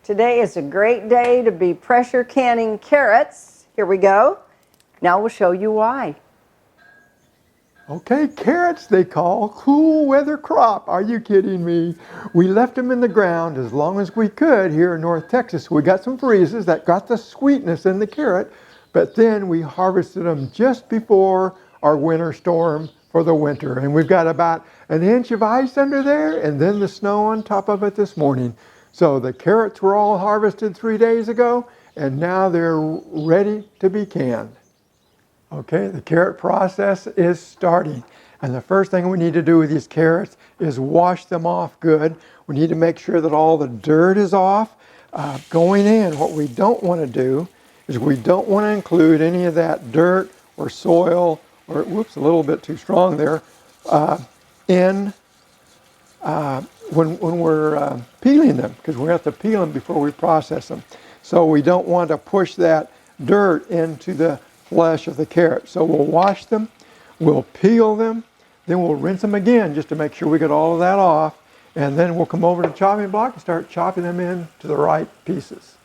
Today is a great day to be pressure canning carrots. Here we go. Now we'll show you why. Okay, carrots they call cool weather crop. Are you kidding me? We left them in the ground as long as we could here in North Texas. We got some freezes that got the sweetness in the carrot, but then we harvested them just before our winter storm for the winter. And we've got about an inch of ice under there and then the snow on top of it this morning. So the carrots were all harvested 3 days ago and now they're ready to be canned. Okay, the carrot process is starting. And the first thing we need to do with these carrots is wash them off good. We need to make sure that all the dirt is off. Going in, what we don't want to do is we don't want to include any of that dirt or soil, or whoops, a little bit too strong there, when we're peeling them, because we have to peel them before we process them. So we don't want to push that dirt into the flesh of the carrot. So we'll wash them, we'll peel them, then we'll rinse them again just to make sure we get all of that off, and then we'll come over to the chopping block and start chopping them into the right pieces.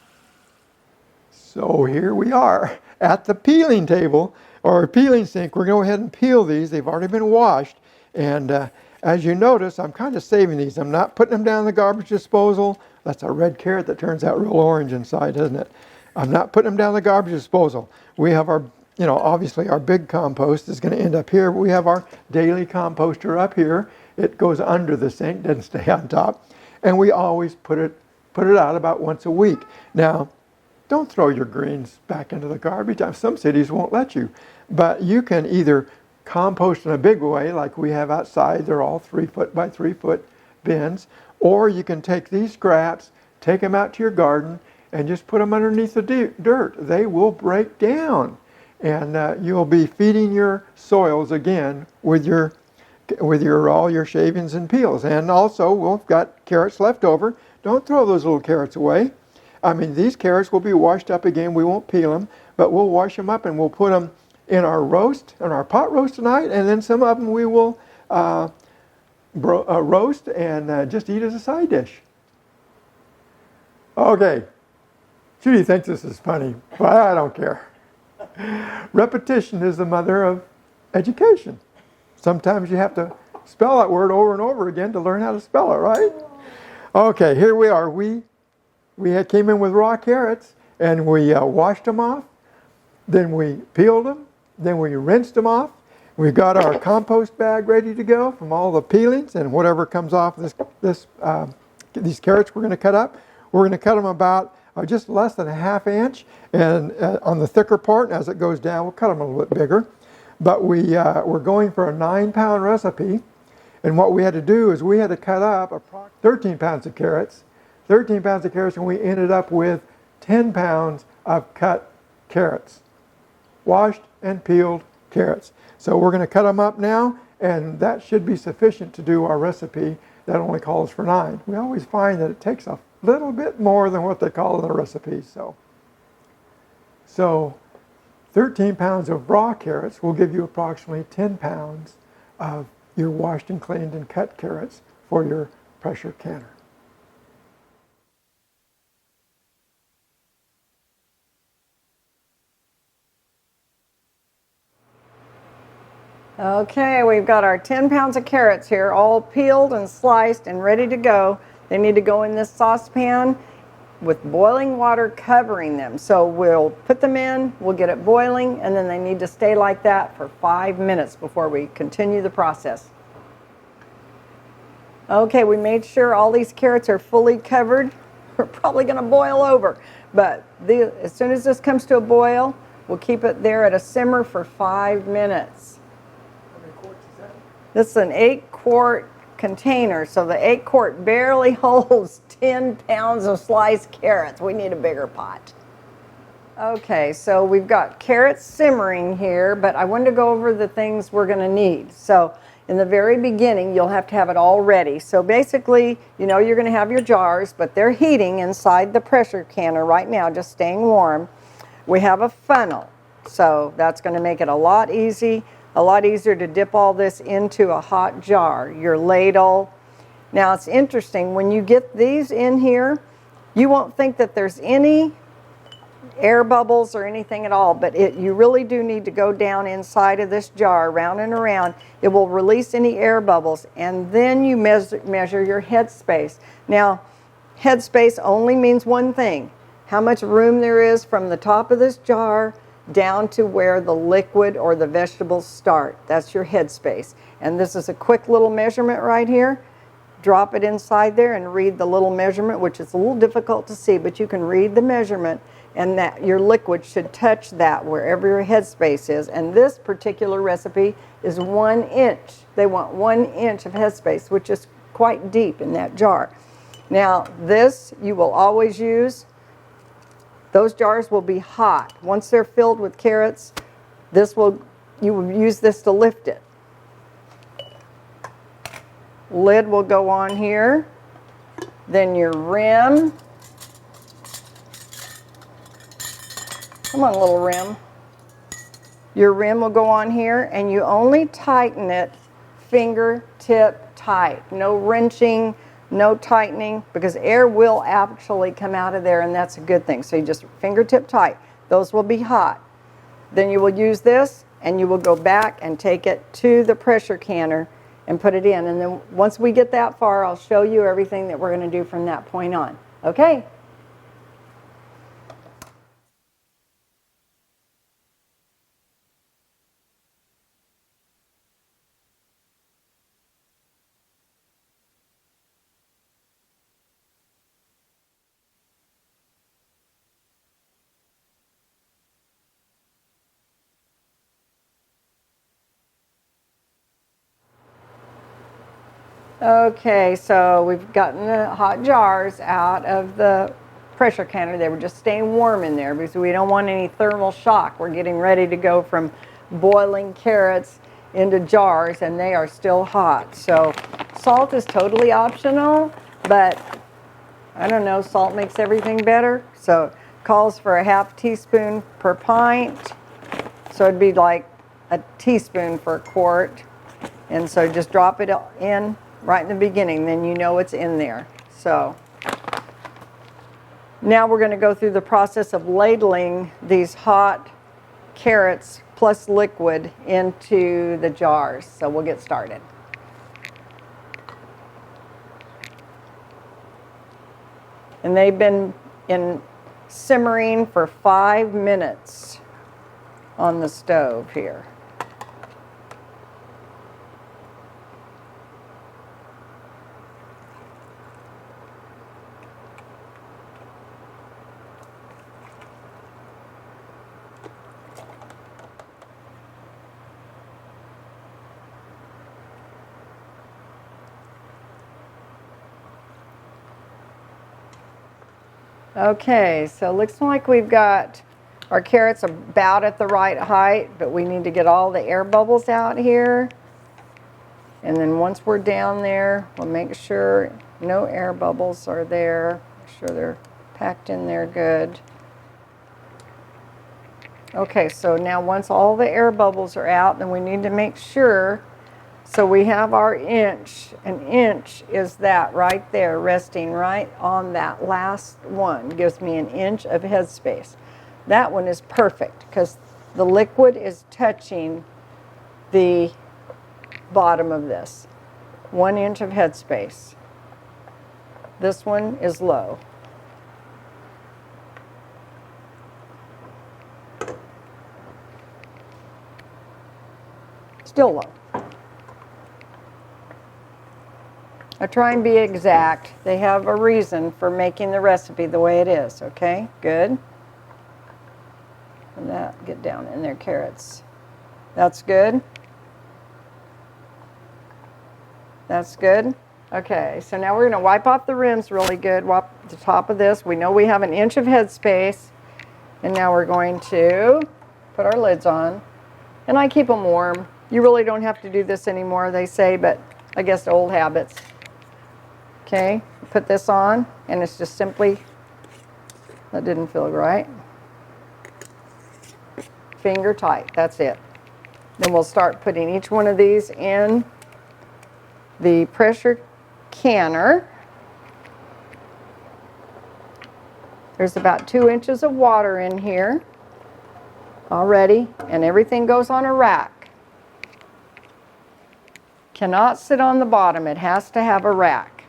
So here we are at the peeling table or peeling sink. We're going to go ahead and peel these. They've already been washed, and as you notice, I'm kind of saving these. I'm not putting them down in the garbage disposal. That's a red carrot that turns out real orange inside, doesn't it? I'm not putting them down in the garbage disposal. We have our, obviously our big compost is going to end up here. We have our daily composter up here. It goes under the sink, doesn't stay on top. And we always put it out about once a week. Now, don't throw your greens back into the garbage. Some cities won't let you. But you can either compost in a big way like we have outside. They're all 3 foot by 3 foot bins. Or you can take these scraps, take them out to your garden, and just put them underneath the dirt. They will break down. And you'll be feeding your soils again with all your shavings and peels. And also, we've got carrots left over. Don't throw those little carrots away. I mean, these carrots will be washed up again. We won't peel them, but we'll wash them up and we'll put them in our roast, in our pot roast tonight, and then some of them we will roast and just eat as a side dish. Okay, Judy thinks this is funny, but I don't care. Repetition is the mother of education. Sometimes you have to spell that word over and over again to learn how to spell it, right? Okay, here we are. We came in with raw carrots and we washed them off. Then we peeled them. Then we rinsed them off. We've got our compost bag ready to go from all the peelings and whatever comes off these carrots we're going to cut up. We're going to cut them about just less than a ½ inch, and on the thicker part, as it goes down, we'll cut them a little bit bigger. But we're going for a 9-pound recipe, and what we had to do is we had to cut up 13 pounds of carrots, and we ended up with 10 pounds of cut carrots, washed and peeled carrots. So we're going to cut them up now, and that should be sufficient to do our recipe that only calls for 9. We always find that it takes a little bit more than what they call in the recipe. So 13 pounds of raw carrots will give you approximately 10 pounds of your washed and cleaned and cut carrots for your pressure canner. Okay, we've got our 10 pounds of carrots here, all peeled and sliced and ready to go. They need to go in this saucepan with boiling water covering them. So we'll put them in, we'll get it boiling, and then they need to stay like that for 5 minutes before we continue the process. Okay, we made sure all these carrots are fully covered. We're probably going to boil over, but as soon as this comes to a boil, we'll keep it there at a simmer for 5 minutes. This is an 8-quart container, so the 8-quart barely holds 10 pounds of sliced carrots. We need a bigger pot. Okay, so we've got carrots simmering here, but I wanted to go over the things we're going to need. So in the very beginning, you'll have to have it all ready. So basically, you're going to have your jars, but they're heating inside the pressure canner right now, just staying warm. We have a funnel, so that's going to make it a lot easier to dip all this into a hot jar. Your ladle. Now it's interesting, when you get these in here, You won't think that there's any air bubbles or anything at all, but you really do need to go down inside of this jar, round and around. It will release any air bubbles, and then you measure your head space. Now, head space only means one thing: how much room there is from the top of this jar down to where the liquid or the vegetables start. That's your head space. And this is a quick little measurement right here. Drop it inside there and read the little measurement, which is a little difficult to see, but you can read the measurement, and that your liquid should touch that wherever your head space is. And this particular recipe is 1 inch. They want 1 inch of head space, which is quite deep in that jar. Now, this you will always use. Those jars will be hot. Once they're filled with carrots, you will use this to lift it. Lid will go on here. Then your rim. Come on, little rim. Your rim will go on here, and you only tighten it fingertip tight. No wrenching, no tightening, because air will actually come out of there, and that's a good thing. So you just fingertip tight. Those will be hot. Then you will use this, and you will go back and take it to the pressure canner and put it in. And then once we get that far, I'll show you everything that we're going to do from that point on. Okay? Okay, so we've gotten the hot jars out of the pressure canner. They were just staying warm in there because we don't want any thermal shock. We're getting ready to go from boiling carrots into jars, and they are still hot. So salt is totally optional, but I don't know, salt makes everything better. So it calls for a ½ teaspoon per pint. So it'd be like a teaspoon for a quart. And so just drop it in right in the beginning, then you know it's in there. So now we're going to go through the process of ladling these hot carrots plus liquid into the jars. So we'll get started. And they've been simmering for 5 minutes on the stove here. Okay, so looks like we've got our carrots about at the right height, but we need to get all the air bubbles out here. And then once we're down there, we'll make sure no air bubbles are there. Make sure they're packed in there good. Okay, so now once all the air bubbles are out, then we need to make sure. So we have our inch. An inch is that right there, resting right on that last one. Gives me 1 inch of headspace. That one is perfect because the liquid is touching the bottom of this. 1 inch of headspace. This one is low. Still low. I try and be exact. They have a reason for making the recipe the way it is, okay? Good. And that, get down in there, carrots. That's good. That's good. Okay, so now we're going to wipe off the rims really good. Wipe the top of this. We know we have 1 inch of headspace. And now we're going to put our lids on. And I keep them warm. You really don't have to do this anymore, they say, but I guess old habits. Okay, put this on, and it's just simply, that didn't feel right. Finger tight, that's it. Then we'll start putting each one of these in the pressure canner. There's about 2 inches of water in here already, and everything goes on a rack. Cannot sit on the bottom, it has to have a rack.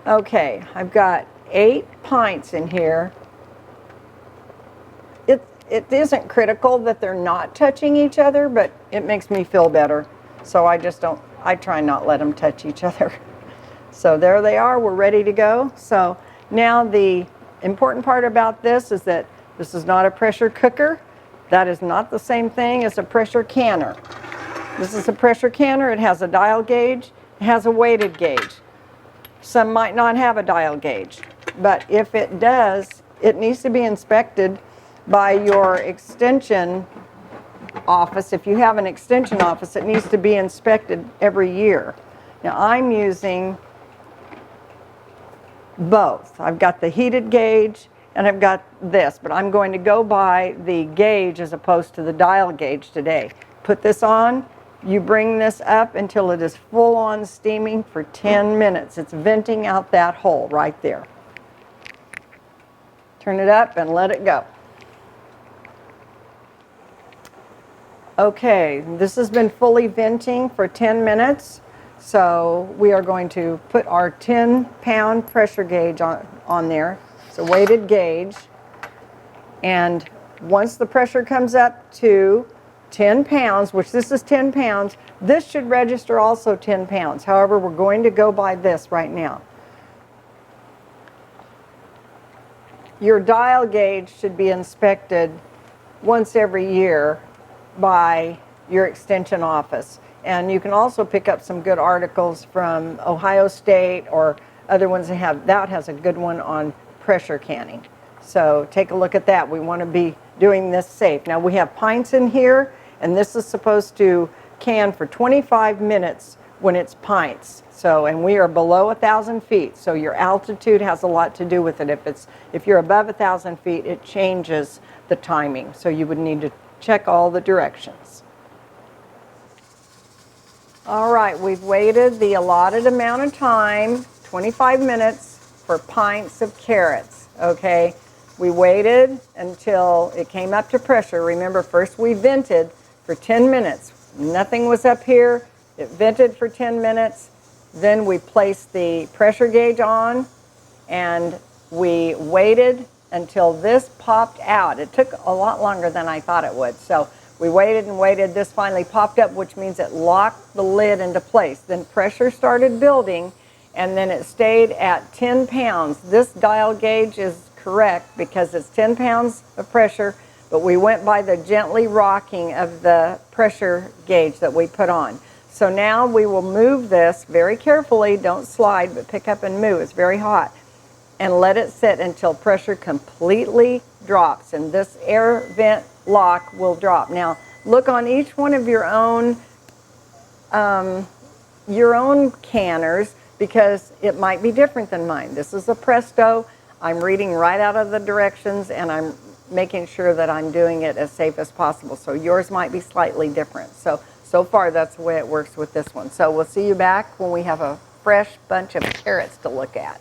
Okay, I've got 8 pints in here. It isn't critical that they're not touching each other, but it makes me feel better. So I try not let them touch each other. So there they are, we're ready to go. So now the important part about this is that this is not a pressure cooker. That is not the same thing as a pressure canner. This is a pressure canner. It has a dial gauge. It has a weighted gauge. Some might not have a dial gauge, but if it does, it needs to be inspected by your extension office. If you have an extension office, it needs to be inspected every year. Now I'm using both. I've got the heated gauge and I've got this, but I'm going to go by the gauge as opposed to the dial gauge today. Put this on, you bring this up until it is full on steaming for 10 minutes. It's venting out that hole right there. Turn it up and let it go. Okay, this has been fully venting for 10 minutes. So we are going to put our 10-pound pressure gauge on there. It's a weighted gauge. And once the pressure comes up to 10 pounds, which this is 10 pounds, this should register also 10 pounds. However, we're going to go by this right now. Your dial gauge should be inspected once every year by your extension office. And you can also pick up some good articles from Ohio State or other ones that has a good one on pressure canning. So take a look at that. We want to be doing this safe. Now we have pints in here, and this is supposed to can for 25 minutes when it's pints. So, and we are below 1,000 feet, so your altitude has a lot to do with it. If you're above 1,000 feet, it changes the timing. So you would need to check all the directions. All right, we've waited the allotted amount of time, 25 minutes, for pints of carrots, okay? We waited until it came up to pressure. Remember, first we vented for 10 minutes. Nothing was up here. It vented for 10 minutes. Then we placed the pressure gauge on, and we waited until this popped out. It took a lot longer than I thought it would. So we waited and waited. This finally popped up, which means it locked the lid into place. Then pressure started building, and then it stayed at 10 pounds. This dial gauge is correct because it's 10 pounds of pressure, but we went by the gently rocking of the pressure gauge that we put on. So now we will move this very carefully. Don't slide, but pick up and move. It's very hot. And let it sit until pressure completely drops, and this air vent lock will drop. Now look on each one of your own canners, because it might be different than mine. This is a Presto. I'm reading right out of the directions, and I'm making sure that I'm doing it as safe as possible. So yours might be slightly different. So far that's the way it works with this one. So we'll see you back when we have a fresh bunch of carrots to look at.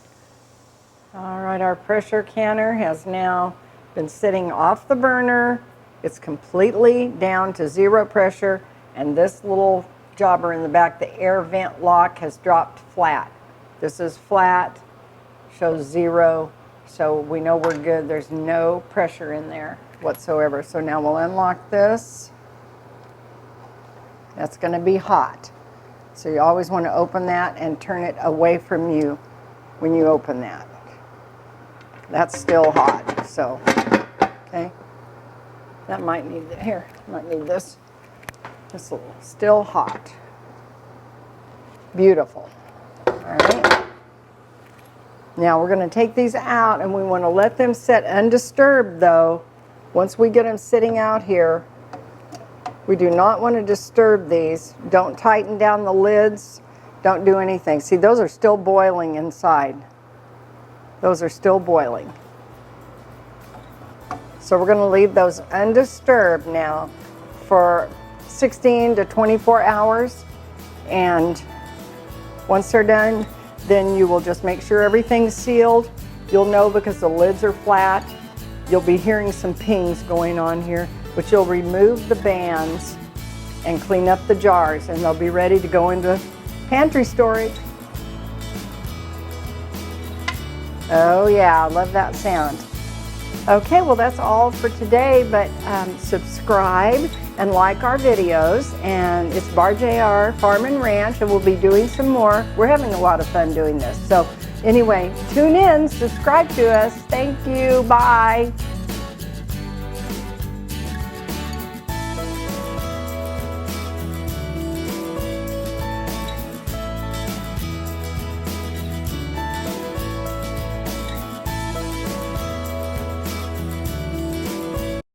All right, our pressure canner has now been sitting off the burner. It's completely down to 0 pressure, and this little jobber in the back, the air vent lock, has dropped flat. This is flat, shows 0, so we know we're good. There's no pressure in there whatsoever. So now we'll unlock this. That's going to be hot. So you always want to open that and turn it away from you when you open that. That's still hot, so, okay. That might need, might need this. This is still hot. Beautiful. All right. Now we're going to take these out, and we want to let them sit undisturbed though. Once we get them sitting out here, we do not want to disturb these. Don't tighten down the lids. Don't do anything. See, those are still boiling inside. Those are still boiling. So we're going to leave those undisturbed now for 16 to 24 hours. And once they're done, then you will just make sure everything's sealed. You'll know because the lids are flat. You'll be hearing some pings going on here, but you'll remove the bands and clean up the jars, and they'll be ready to go into pantry storage. Oh yeah, I love that sound. Okay, well that's all for today, but subscribe and like our videos. And it's Bar JR Farm and Ranch, and we'll be doing some more. We're having a lot of fun doing this. So anyway, tune in, subscribe to us. Thank you, bye.